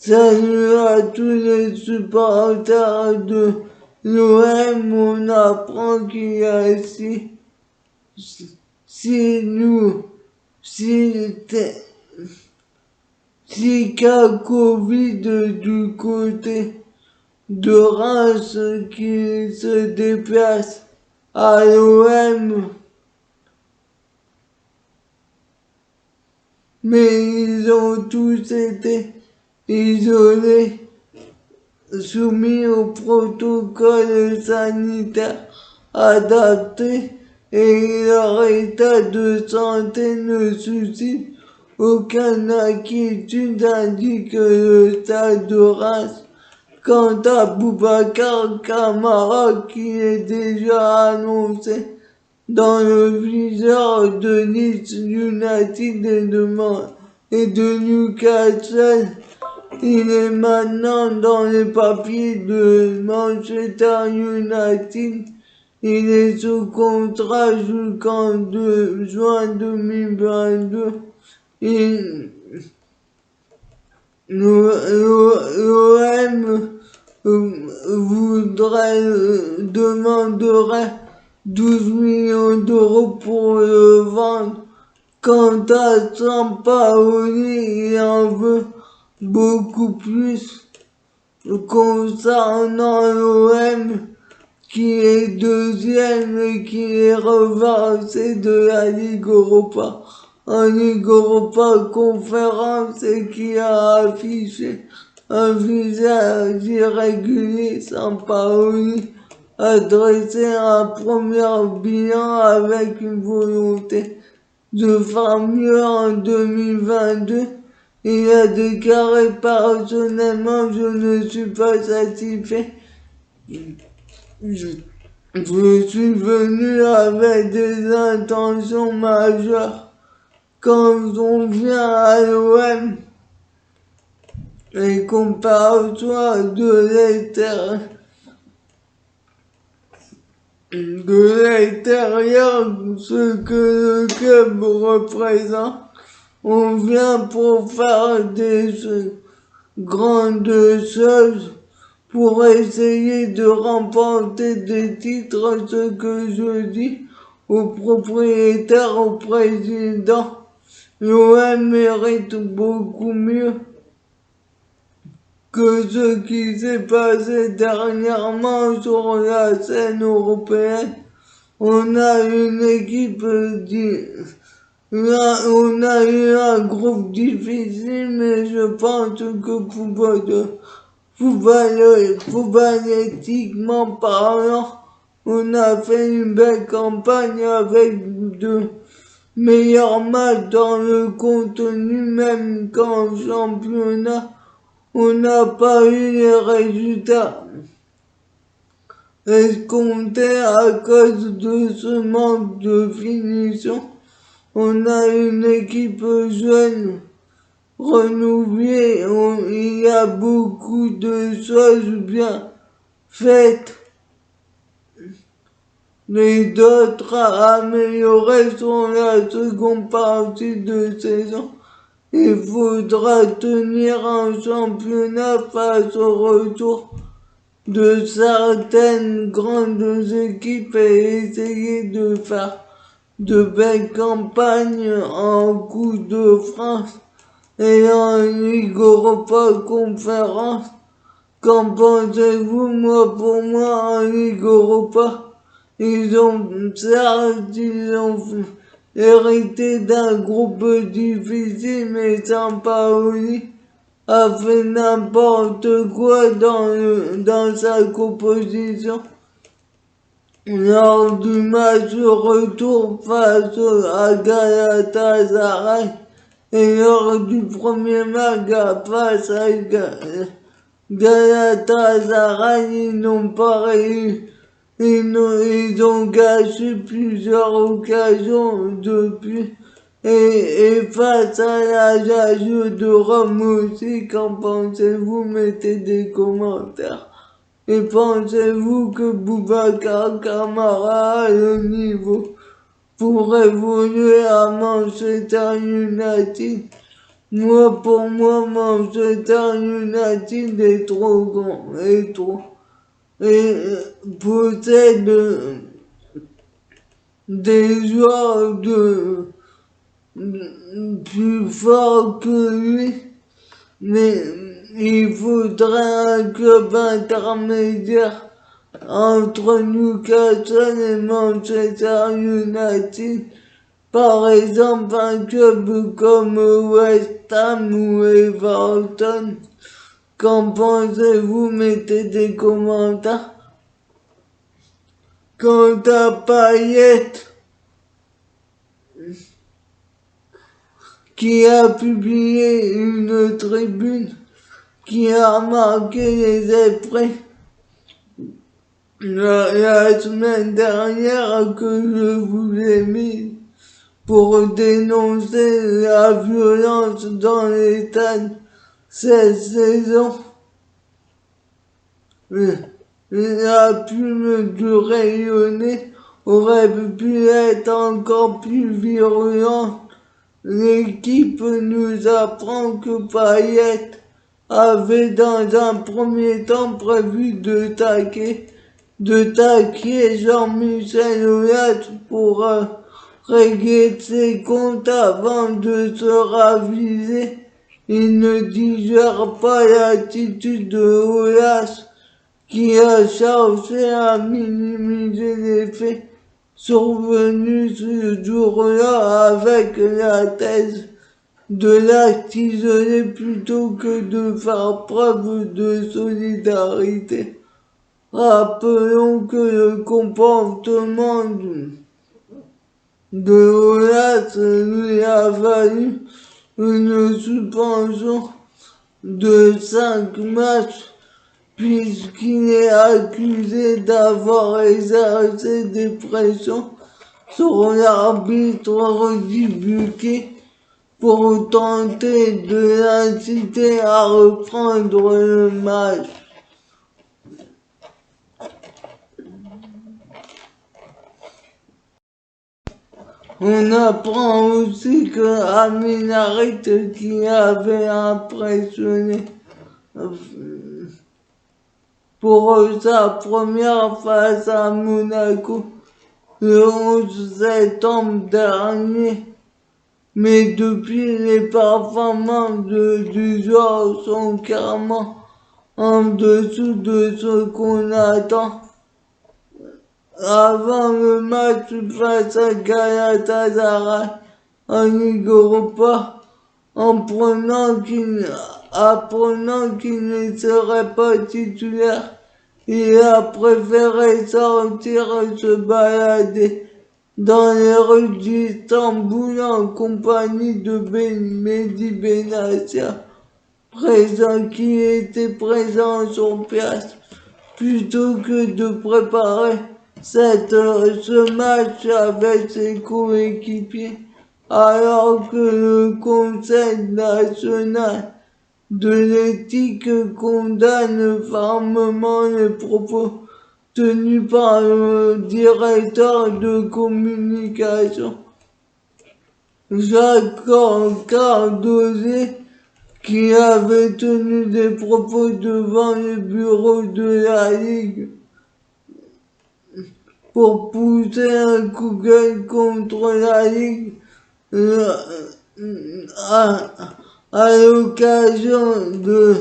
Salut à tous les supporters de l'OM, on apprend qu'il y a six cas Covid du côté de Reims qui se déplacent à l'OM, mais ils ont tous été isolés, soumis au protocole sanitaire adapté et leur état de santé ne suscite aucune inquiétude, indique le stade de Reims. Quant à Boubacar Kamara qui est déjà annoncé dans le viseur de Leeds United et de Newcastle, il est maintenant dans les papiers de Manchester United. Il est sous contrat jusqu'en juin 2022. L'OM demanderait 12 millions d'euros pour le vendre. Quant à Sampaoli, il en veut beaucoup plus. Concernant l'OM, qui est deuxième et qui est reversé de la Ligue Europa en Ligue Europa Conférence et qui a affiché un visage irrégulier, Sampaoli a dressé un premier bilan avec une volonté de faire mieux en 2022. Il a déclaré personnellement: je ne suis pas satisfait. Je suis venu avec des intentions majeures. Quand on vient à l'OM et qu'on perçoit de l'extérieur ce que le club représente, on vient pour faire des grandes choses, pour essayer de remporter des titres. Ce que je dis aux propriétaires, au président, l'OM mérite beaucoup mieux que ce qui s'est passé dernièrement sur la scène européenne. On a une équipe on a eu un groupe difficile, mais je pense que footballistiquement parlant, on a fait une belle campagne avec de meilleurs matchs dans le contenu, même qu'en championnat, on n'a pas eu les résultats escomptés à cause de ce manque de finition. On a une équipe jeune, renouvelée, il y a beaucoup de choses bien faites, mais d'autres à améliorer sur la seconde partie de saison. Il faudra tenir un championnat face au retour de certaines grandes équipes et essayer de faire de belles campagnes en Coupe de France et en Ligue Europa Conférence. Qu'en pensez-vous? Pour moi, en Ligue Europa, ils ont hérité d'un groupe difficile, mais Sampaoli a fait n'importe quoi dans sa composition. Lors du match retour face à Galatasaray et lors du premier match face à Galatasaray, ils n'ont pas réussi. Ils ont gâché plusieurs occasions depuis. Et face à l'âge de Rome aussi, qu'en pensez-vous? Mettez des commentaires. Et pensez-vous que Boubacar Kamara a le niveau pour évoluer à Manchester United? Moi, pour moi, Manchester United est trop grand et trop. Et possède des joueurs plus forts que lui. Mais il faudrait un club intermédiaire entre Newcastle et Manchester United. Par exemple, un club comme West Ham ou Everton. Qu'en pensez-vous? Mettez des commentaires. Quant à Payet, qui a publié une tribune qui a marqué les esprits la semaine dernière que je vous ai mis pour dénoncer la violence dans les stades cette saison. La plume du rayonné aurait pu être encore plus virulente. L'équipe nous apprend que Payet avait dans un premier temps prévu de taquer Jean-Michel Aulas pour régler ses comptes avant de se raviser. Il ne digère pas l'attitude de Aulas qui a cherché à minimiser les faits survenus ce jour-là avec la thèse de l'acte isolé plutôt que de faire preuve de solidarité. Rappelons que le comportement de Aulas lui a valu une suspension de 5 matchs puisqu'il est accusé d'avoir exercé des pressions sur l'arbitre Rudy pour tenter de l'inciter à reprendre le match. On apprend aussi que Amin Harit, qui avait impressionné pour sa première face à Monaco le 11 septembre dernier, mais depuis les performances du joueur sont clairement en dessous de ce qu'on attend. Avant le match face à Galatasaray en Ligue Europa, apprenant qu'il ne serait pas titulaire, il a préféré sortir se balader dans les rues d'Istanbul en compagnie de Mehdi Benassia, qui était présent sur place, plutôt que de préparer ce match avec ses coéquipiers, alors que le Conseil national de l'éthique condamne fermement les propos tenus par le directeur de communication Jacques Cardozet, qui avait tenu des propos devant le bureau de la Ligue pour pousser un coup de gueule contre la Ligue à l'occasion de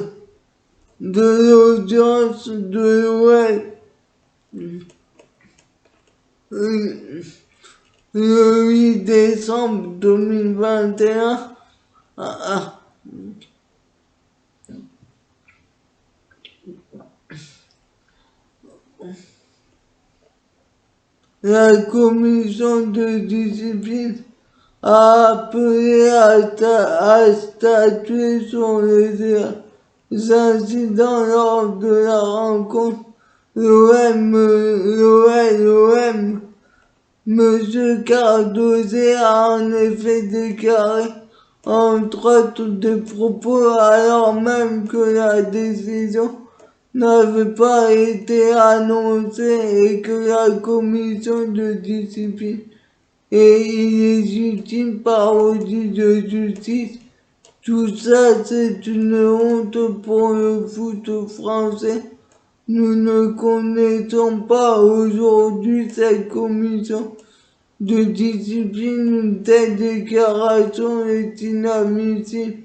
l'audience de l'OL le 8 décembre 2021. La commission de discipline a appelé à statuer sur les incidents lors de la rencontre. L'OM, M. Cardozet a en effet déclaré, entre autres, des propos alors même que la décision n'avait pas été annoncée et que la commission de discipline est illégitime parodie de justice Tout ça, c'est une honte pour le foot français. Nous ne connaissons pas aujourd'hui cette commission de discipline. Une telle déclaration est inadmissible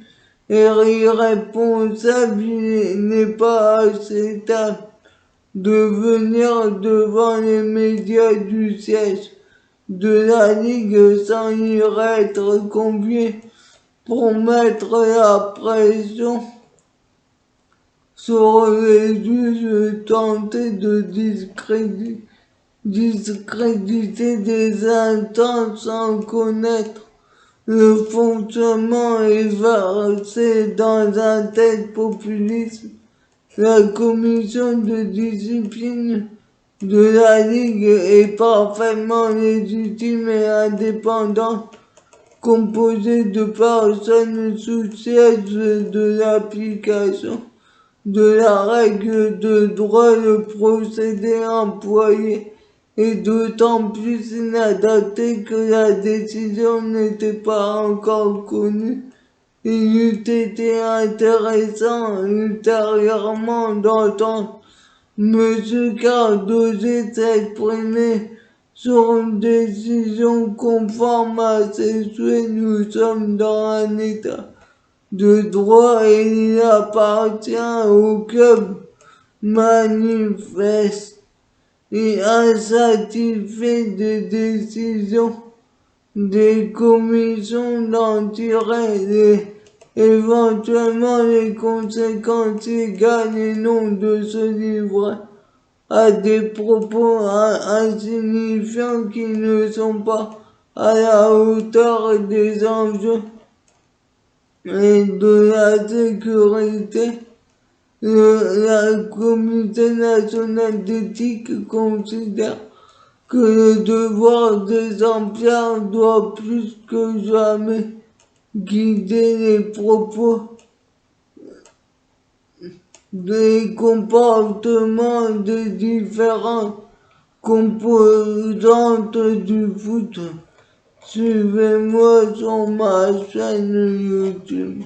et irresponsable. Il n'est pas acceptable de venir devant les médias du siège de la Ligue sans y être convié pour mettre la pression sur les juges, tenter de discréditer des instances sans connaître le fonctionnement et verser dans un tel populisme. La commission de discipline de la Ligue est parfaitement légitime et indépendante, composée de personnes soucieuses de l'application de la règle de droit. Le procédé employé est d'autant plus inadapté que la décision n'était pas encore connue. Il eût été intéressant ultérieurement d'entendre M. Cardozo s'exprimer sur une décision conforme à ses souhaits. Nous sommes dans un état de droit et il appartient au club manifeste et insatisfait des décisions des commissions d'en tirer éventuellement les conséquences légales et non de se livrer à des propos insignifiants qui ne sont pas à la hauteur des enjeux et de la sécurité. La Comité nationale d'éthique considère que le devoir exemplaire doit plus que jamais guider les propos, des comportements des différentes composantes du foot. Suivez-moi sur ma chaîne YouTube.